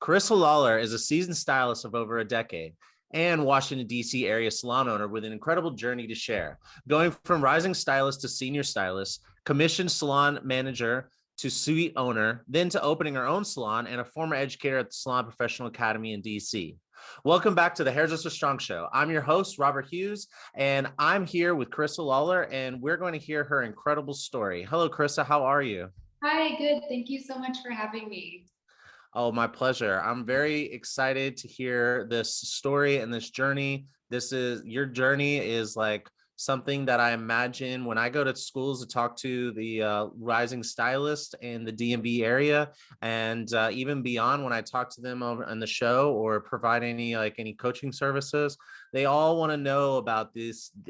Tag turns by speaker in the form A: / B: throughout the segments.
A: CARISSA LAWLOR is a seasoned stylist of over a decade and Washington, D.C. area salon owner with an incredible journey to share. Going from rising stylist to senior stylist, commissioned salon manager to suite owner, then to opening her own salon and a former educator at the Salon Professional Academy in DC. Welcome back to the Hairdresser Strong Show. I'm your host, Robert Hughes, and I'm here with CARISSA LAWLOR, and we're going to hear her incredible story. Hello, CARISSA. How are you?
B: Hi, good. Thank you so much for having me.
A: Oh, my pleasure. I'm very excited to hear this story and this journey. Your journey is like something that I imagine when I go to schools to talk to the rising stylist in the DMV area, and even beyond, when I talk to them on the show or provide any coaching services, they all want to know about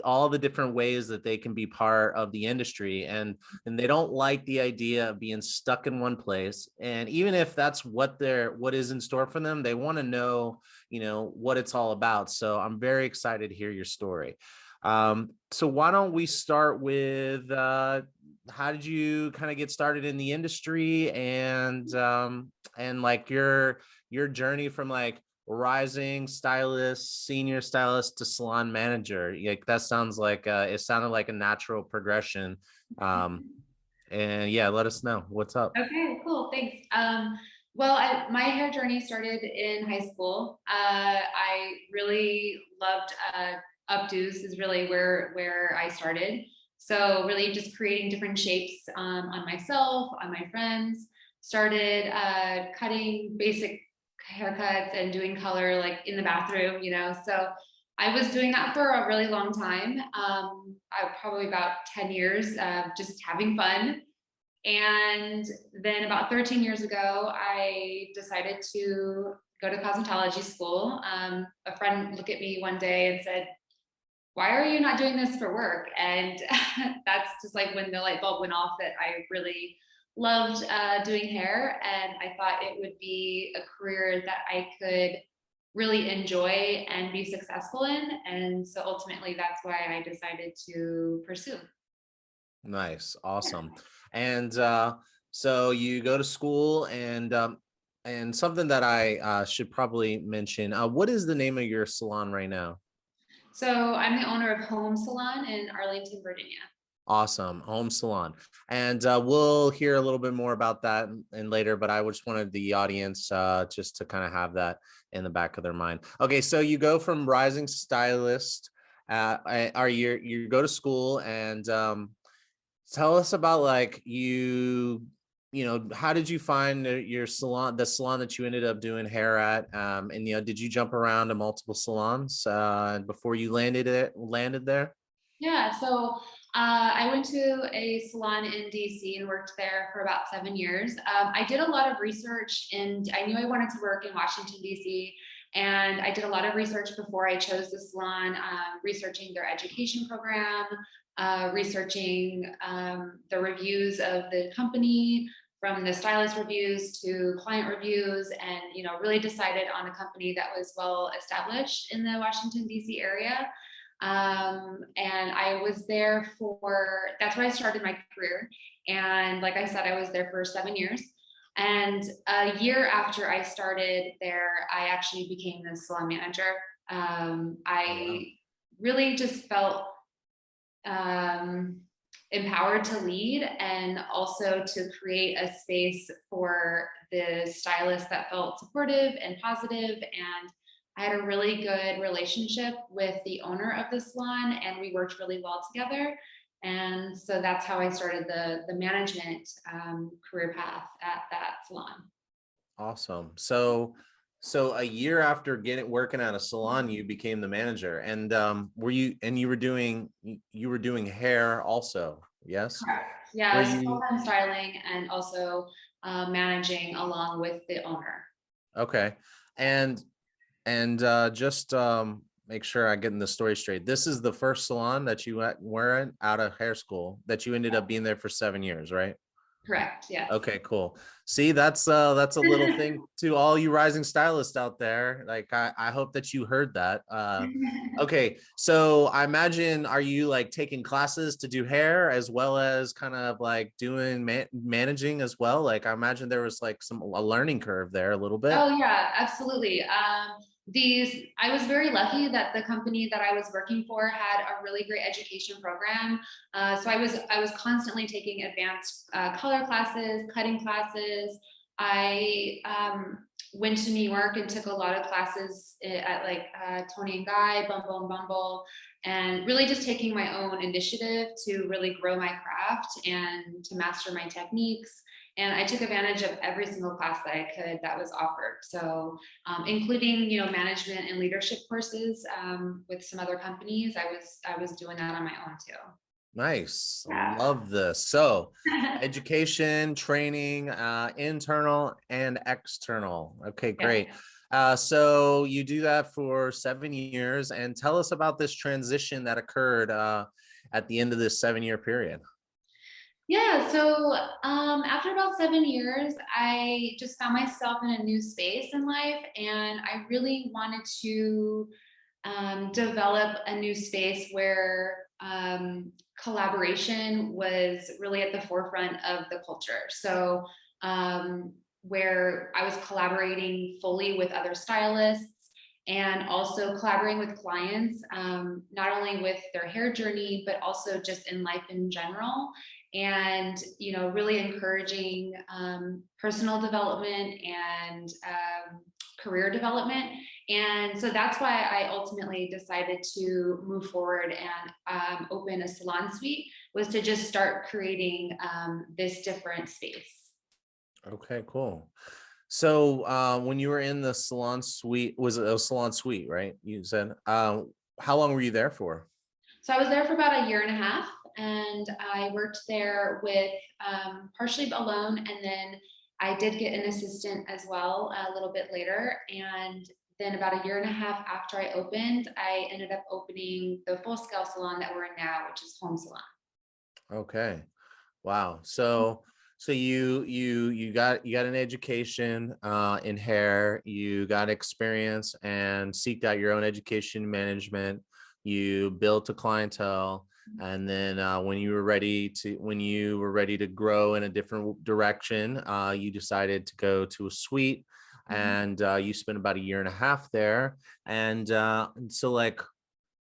A: all the different ways that they can be part of the industry, and they don't like the idea of being stuck in one place. And even if that's what is in store for them, they want to know, what it's all about. So I'm very excited to hear your story. So why don't we start with how did you kind of get started in the industry, and like your journey from like rising stylist, senior stylist to salon manager. Like that sounds like it sounded like a natural progression. And yeah, let us know what's up.
B: Okay, cool. Thanks. Well, my hair journey started in high school. I really loved updos is really where I started. So really just creating different shapes on myself, on my friends. Started cutting basic haircuts and doing color like in the bathroom, So I was doing that for a really long time. Probably about 10 years of just having fun. And then about 13 years ago, I decided to go to cosmetology school. A friend looked at me one day and said, "Why are you not doing this for work?" And that's just like when the light bulb went off that I really loved doing hair. And I thought it would be a career that I could really enjoy and be successful in. And so ultimately, that's why I decided to pursue.
A: Nice. Awesome. And so you go to school, and something that I should probably mention, what is the name of your salon right now?
B: So I'm the owner of Home Salon in Arlington, Virginia.
A: Awesome. Home salon. And we'll hear a little bit more about that and later, but I just wanted the audience just to kind of have that in the back of their mind. Okay, so you go from rising stylist, you go to school, and tell us about like how did you find your salon, the salon that you ended up doing hair at? And did you jump around to multiple salons before you landed there?
B: Yeah, so I went to a salon in DC and worked there for about 7 years. I did a lot of research, and I knew I wanted to work in Washington, DC. And I did a lot of research before I chose the salon, researching their education program, researching the reviews of the company, from the stylist reviews to client reviews, and really decided on a company that was well established in the Washington, DC area. And I was there that's where I started my career. And like I said, I was there for 7 years. And a year after I started there, I actually became the salon manager. I really just felt empowered to lead, and also to create a space for the stylists that felt supportive and positive. And I had a really good relationship with the owner of the salon, and we worked really well together. And so that's how I started the management career path at that salon.
A: Awesome. So a year after working at a salon, you became the manager, and you were doing hair also, yes?
B: Correct. Yeah, I was full-time styling and also managing along with the owner.
A: Okay. And just make sure I get in the story straight. This is the first salon that you were in out of hair school that you ended up being there for 7 years, right?
B: Correct. Yes.
A: Okay, cool. See, that's a little thing to all you rising stylists out there. Like I hope that you heard that. Okay, so I imagine, are you like taking classes to do hair as well as kind of like doing managing as well? Like I imagine there was like a learning curve there a little bit.
B: Oh yeah, absolutely. I was very lucky that the company that I was working for had a really great education program. So I was constantly taking advanced color classes, cutting classes. I went to New York and took a lot of classes at like Tony and Guy, Bumble and Bumble, and really just taking my own initiative to really grow my craft and to master my techniques. And I took advantage of every single class that I could that was offered. So, including management and leadership courses with some other companies, I was doing that on my own too.
A: Nice.
B: Yeah.
A: Love this. So, education, training, internal and external. Okay,
B: Yeah.
A: great. So you do that for 7 years, and tell us about this transition that occurred at the end of this 7 year period.
B: Yeah, so after about 7 years, I just found myself in a new space in life, and I really wanted to develop a new space where collaboration was really at the forefront of the culture. So, where I was collaborating fully with other stylists and also collaborating with clients, not only with their hair journey, but also just in life in general. And, really encouraging personal development and career development. And so that's why I ultimately decided to move forward and open a salon suite, was to just start creating this different space.
A: Okay, cool. So when you were in the salon suite, was it a salon suite, right? You said, how long were you there for?
B: So I was there for about a year and a half, and I worked there with partially alone, and then I did get an assistant as well a little bit later. And then about a year and a half after I opened, I ended up opening the full scale salon that we're in now, which is Home Salon.
A: Okay. Wow. So you got an education in hair, you got experience and seeked out your own education management, you built a clientele, and then when you were ready to grow in a different direction, you decided to go to a suite,
B: Mhm.
A: and you spent about a year and a half there. And so like,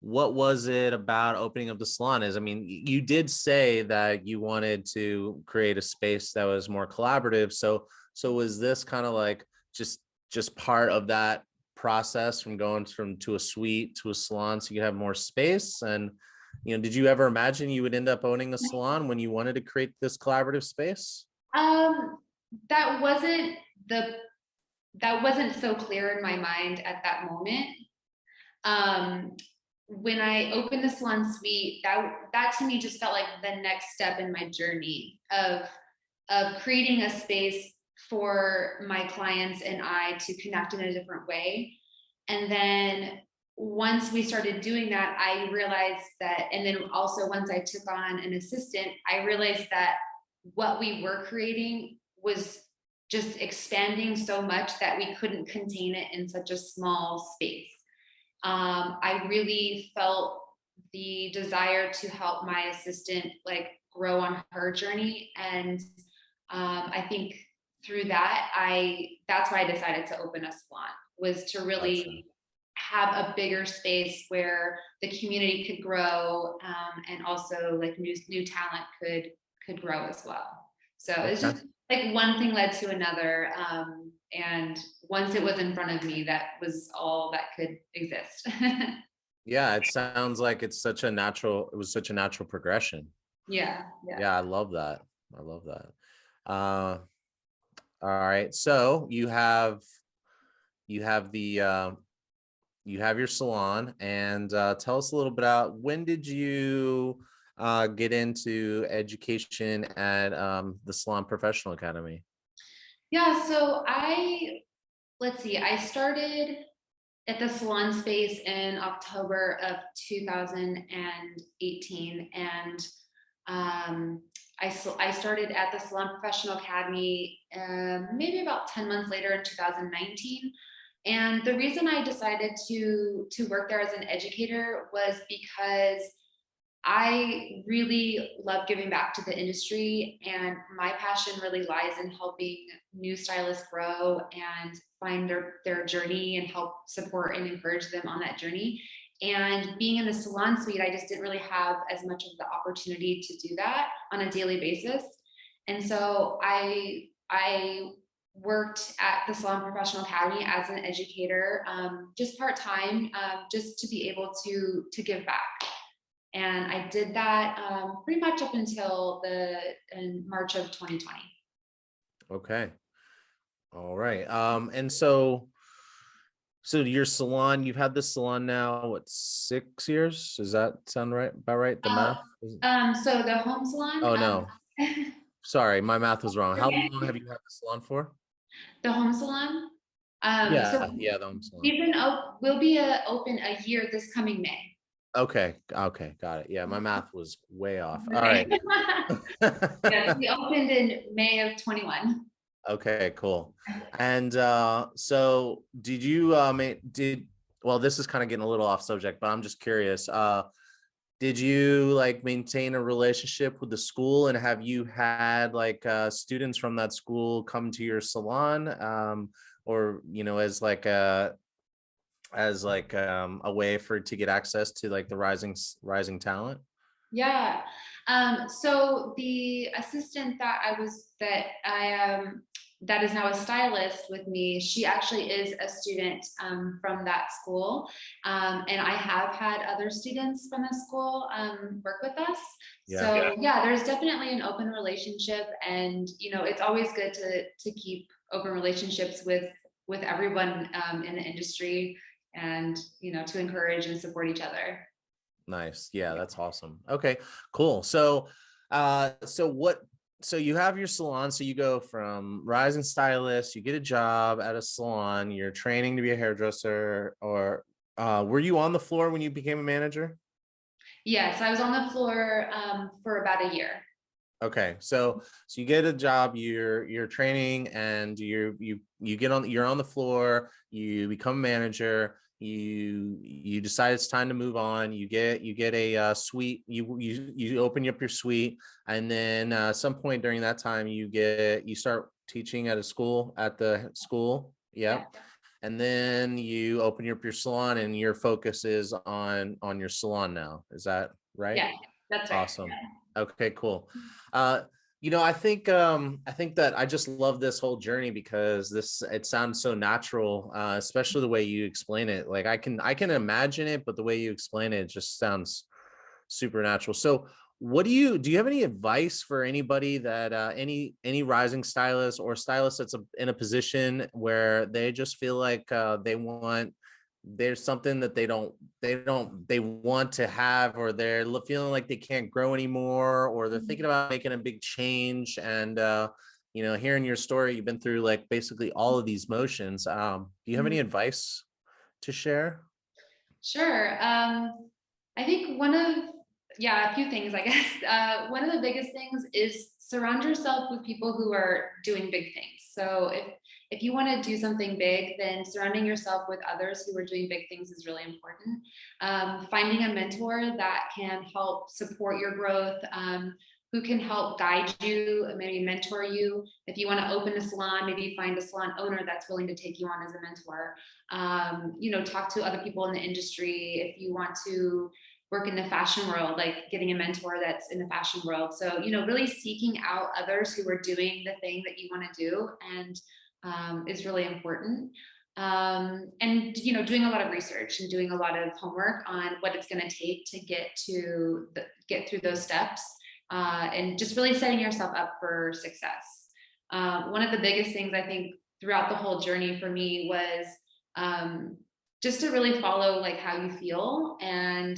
A: what was it about opening up the salon? I mean, you did say that you wanted to create a space that was more collaborative. So was this kind of like just part of that process, from going from to a suite to a salon so you have more space? And did you ever imagine you would end up owning a salon when you wanted to create this collaborative space?
B: Um, that wasn't the that wasn't so clear in my mind at that moment. Um, when I opened the Salon Suite, that to me just felt like the next step in my journey of creating a space for my clients and I to connect in a different way. And then once we started doing that, I realized that, and then also once I took on an assistant, I realized that what we were creating was just expanding so much that we couldn't contain it in such a small space. I really felt the desire to help my assistant like grow on her journey, and I think through that, that's why I decided to open a salon, was to
A: Gotcha.
B: really have a bigger space where the community could grow, and also like new talent could grow as well. So it's
A: Okay.
B: just like one thing led to another, and once it was in front of me, that was all that could exist.
A: Yeah, it sounds like it was such a natural progression.
B: Yeah, yeah.
A: Yeah, I love that. I love that. Uh, all right. So you have the you have your salon, and tell us a little bit about, when did you get into education at the Salon Professional Academy?
B: Yeah, so let's see, I started at the salon space in October of 2018. And I started at the Salon Professional Academy maybe about 10 months later in 2019. And the reason I decided to work there as an educator was because I really love giving back to the industry, and my passion really lies in helping new stylists grow and find their journey and help support and encourage them on that journey. And being in the Salon Suite, I just didn't really have as much of the opportunity to do that on a daily basis. And so I worked at the Salon Professional Academy as an educator, just part time, just to be able to give back. And I did that pretty much up until in March of 2020.
A: Okay. All right. And so your salon, you've had this salon now, what, 6 years? Does that sound right? About right? The math?
B: So the home salon.
A: Oh no, sorry, my math was wrong. How
B: Okay.
A: long have you had the salon for?
B: The home salon. So
A: Yeah, the home salon.
B: we'll be open a year this coming May.
A: Okay, got it. Yeah, my math was way off. All
B: Okay.
A: right.
B: Yes, we opened in May of 21.
A: Okay, cool. And so did you well, this is kind of getting a little off subject, but I'm just curious. Did you like maintain a relationship with the school, and have you had like students from that school come to your salon, or as like a way to get access to like the rising talent?
B: Yeah. So the assistant that is now a stylist with me, she actually is a student from that school. And I have had other students from the school work with us.
A: Yeah.
B: So yeah, there's definitely an open relationship, and it's always good to keep open relationships with everyone in the industry, and to encourage and support each other.
A: Nice. Yeah, that's awesome. Okay, cool. So you have your salon, so you go from rising stylist, you get a job at a salon, you're training to be a hairdresser, or were you on the floor when you became a manager?
B: Yes, I was on the floor for about a year.
A: Okay, so you get a job, you're training, and you're on the floor, you become a manager, you decide it's time to move on, you get a suite, you open up your suite, and then some point during that time you start teaching at the school. Yeah. And then you open up your salon, and your focus is on your salon now. Is that right?
B: Yeah, that's right.
A: Awesome. Okay, cool. I think that I just love this whole journey because it sounds so natural, especially the way you explain it. Like I can imagine it, but the way you explain it just sounds super natural. So do you have any advice for anybody that any rising stylist or stylist that's in a position where they just feel like there's something that they want to have, or they're feeling like they can't grow anymore, or they're thinking about making a big change, and hearing your story, you've been through like basically all of these motions. Do you have any advice to share?
B: Sure. I think a few things, I guess. One of the biggest things is surround yourself with people who are doing big things. So if you want to do something big, then surrounding yourself with others who are doing big things is really important. Finding a mentor that can help support your growth, who can help guide you, maybe mentor you. If you want to open a salon, maybe find a salon owner that's willing to take you on as a mentor. Talk to other people in the industry. If you want to work in the fashion world, like getting a mentor that's in the fashion world. So, really seeking out others who are doing the thing that you want to do, and is really important. And doing a lot of research and doing a lot of homework on what it's going to take to get through those steps, and just really setting yourself up for success. One of the biggest things I think throughout the whole journey for me was just to really follow like how you feel. And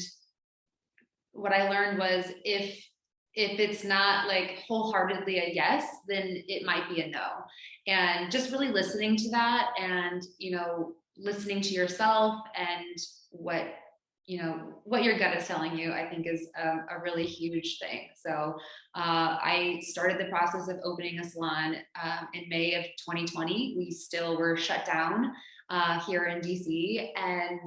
B: what I learned was if it's not like wholeheartedly a yes, then it might be a no. And just really listening to that, and listening to yourself and what what your gut is telling you, I think is a really huge thing. So I started the process of opening a salon in May of 2020. We still were shut down here in DC. And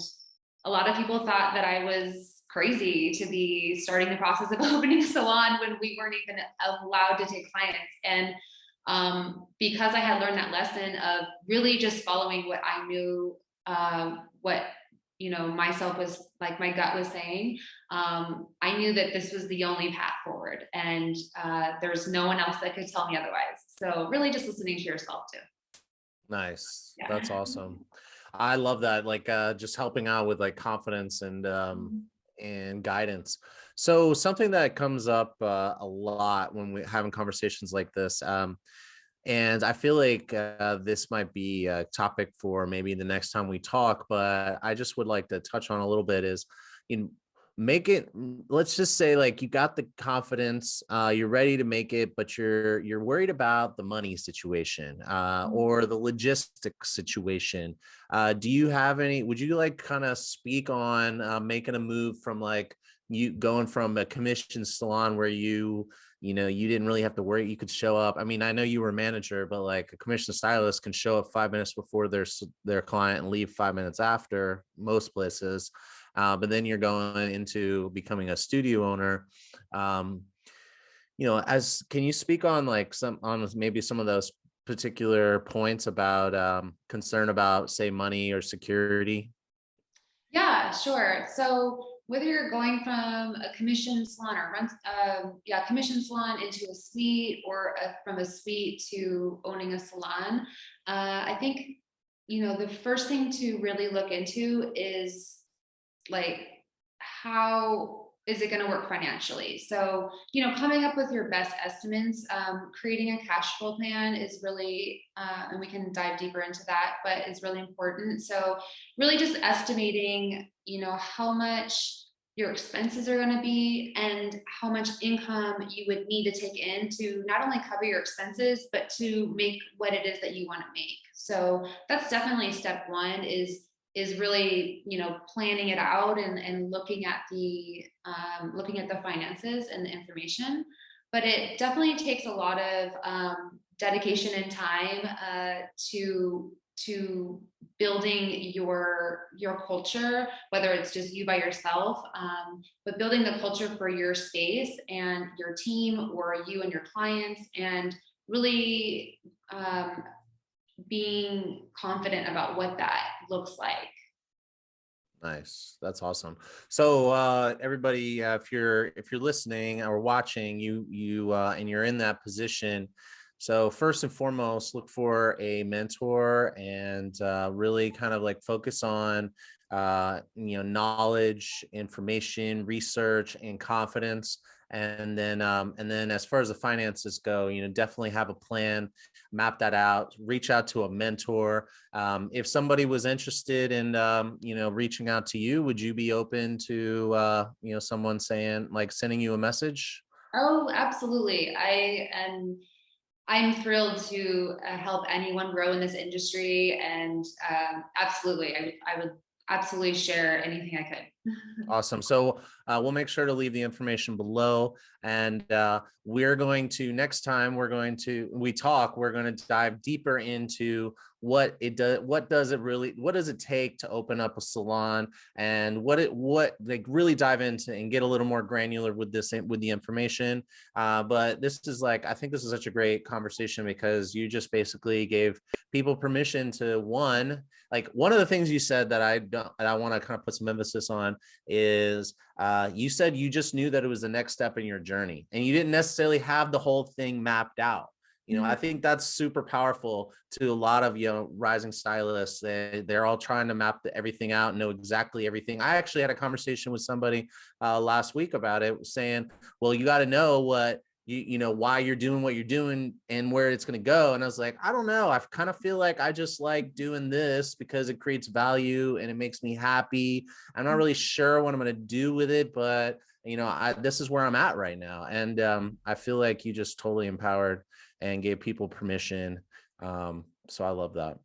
B: a lot of people thought that I was crazy to be starting the process of opening a salon when we weren't even allowed to take clients. And because I had learned that lesson of really just following what I knew, what myself was like, my gut was saying, I knew that this was the only path forward, and there's no one else that could tell me otherwise. So really just listening to yourself too.
A: Nice.
B: Yeah.
A: That's awesome. I love that. Like just helping out with like confidence and guidance. So something that comes up a lot when we're having conversations like this, and I feel like this might be a topic for maybe the next time we talk, but I just would like to touch on a little bit is, you know, make it, let's just say like you got the confidence, you're ready to make it, but you're worried about the money situation or the logistics situation. Do you have any, would you like kind of speak on making a move from like you going from a commission salon where you didn't really have to worry. You could show up. I mean, I know you were a manager, but like a commissioned stylist can show up 5 minutes before their client and leave 5 minutes after most places. But then you're going into becoming a studio owner. As can you speak on like maybe some of those particular points about concern about say money or security?
B: Yeah, sure. So whether you're going from a commission salon or commission salon into a suite, or from a suite to owning a salon, I think, the first thing to really look into is like, how is it going to work financially? So, coming up with your best estimates, creating a cash flow plan is really, and we can dive deeper into that, but it's really important. So really just estimating, how much your expenses are going to be and how much income you would need to take in to not only cover your expenses, but to make what it is that you want to make. So that's definitely step one, is really, planning it out and looking at the finances and the information. But it definitely takes a lot of dedication and time to building your culture, whether it's just you by yourself, but building the culture for your space and your team, or you and your clients, and really being confident about what that looks like.
A: Nice. That's awesome. So everybody, if you're listening or watching, and you're in that position, so first and foremost, look for a mentor and really kind of like focus on knowledge, information, research, and confidence. And then as far as the finances go, definitely have a plan, map that out, reach out to a mentor. If somebody was interested in reaching out to you, would you be open to someone saying like sending you a message?
B: Oh, absolutely. I'm thrilled to help anyone grow in this industry, and absolutely, I would absolutely share anything I could.
A: Awesome. So we'll make sure to leave the information below, and we're going to next time we're going to dive deeper into what it does. What does it take to open up a salon, and what like really dive into and get a little more granular with the information. But this is like, I think this is such a great conversation because you just basically gave people permission to one of the things you said that I want to kind of put some emphasis on is you said you just knew that it was the next step in your journey and you didn't necessarily have the whole thing mapped out. I think that's super powerful to a lot of rising stylists. They're all trying to map everything out and know exactly everything. I actually had a conversation with somebody last week about it, saying, well, you got to know what why you're doing what you're doing and where it's going to go. And I was like, I don't know. I kind of feel like I just like doing this because it creates value and it makes me happy. I'm not really sure what I'm going to do with it, but this is where I'm at right now. And I feel like you just totally empowered and gave people permission. So I love that.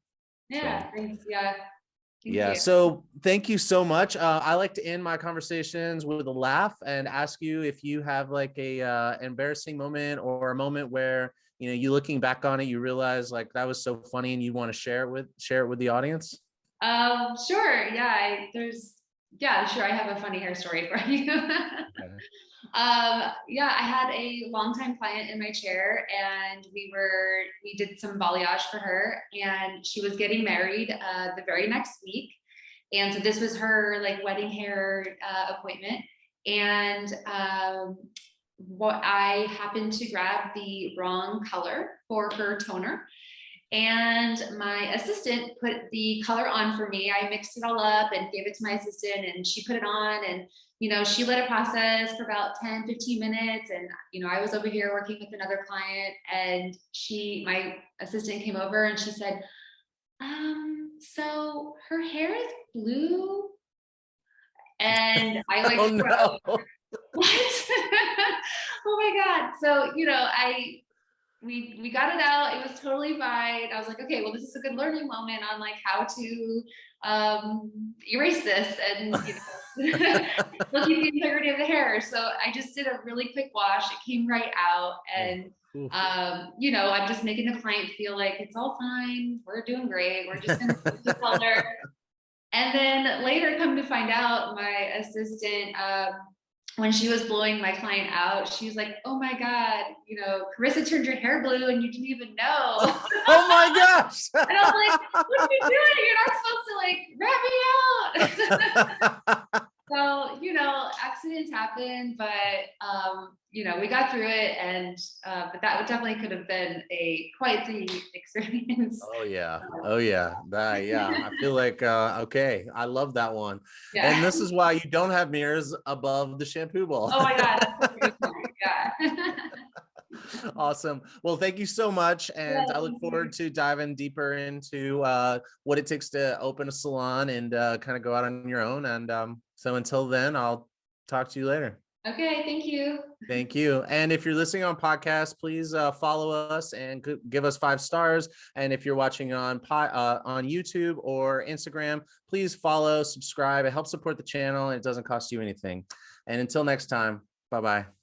B: Yeah,
A: So
B: thanks. Yeah. Thank
A: Yeah.
B: you.
A: So thank you so much. I like to end my conversations with a laugh and ask you if you have like a embarrassing moment or a moment where, you know, you looking back on it, you realize like that was so funny and you want to share it with the audience.
B: Sure. Yeah. Yeah, sure. I have a funny hair story for you.
A: Okay.
B: Yeah, I had a longtime client in my chair, and we did some balayage for her, and she was getting married the very next week. And so this was her like wedding hair appointment. And what I happened to grab the wrong color for her toner. And my assistant put the color on for me. I mixed it all up and gave it to my assistant, and she put it on. And, she let it process for about 10-15 minutes. And, I was over here working with another client, and my assistant came over and she said, so her hair is blue. And I like
A: Oh
B: froze.
A: no.
B: What? Oh my God. So, we got it out. It was totally fine. I was like, okay, well, this is a good learning moment on like how to erase this and still keep the integrity of the hair. So I just did a really quick wash. It came right out,
A: Oh,
B: and
A: oof.
B: I'm just making the client feel like it's all fine. We're doing great. We're just gonna keep the color. And then later, come to find out, my assistant, when she was blowing my client out, she was like, "Oh my God, Carissa turned your hair blue and you didn't even know."
A: Oh my gosh.
B: And I was like, "What are you doing? You're not supposed to like wrap me out." So, accidents happen, but we got through it, and but that definitely could have been quite the experience.
A: Oh yeah. Oh yeah. Yeah. I feel like okay. I love that one. And
B: Yeah.
A: this is why you don't have mirrors above the shampoo bowl.
B: Oh my God, that's such a good point. Yeah.
A: Awesome. Well, thank you so much. And
B: Yeah,
A: I look
B: thank you.
A: forward to diving deeper into what it takes to open a salon and kind of go out on your own. And so until then, I'll talk to you later.
B: Okay, thank you.
A: Thank you. And if you're listening on podcast, please follow us and give us 5 stars. And if you're watching on YouTube or Instagram, please follow, subscribe. It helps support the channel and it doesn't cost you anything. And until next time, bye-bye.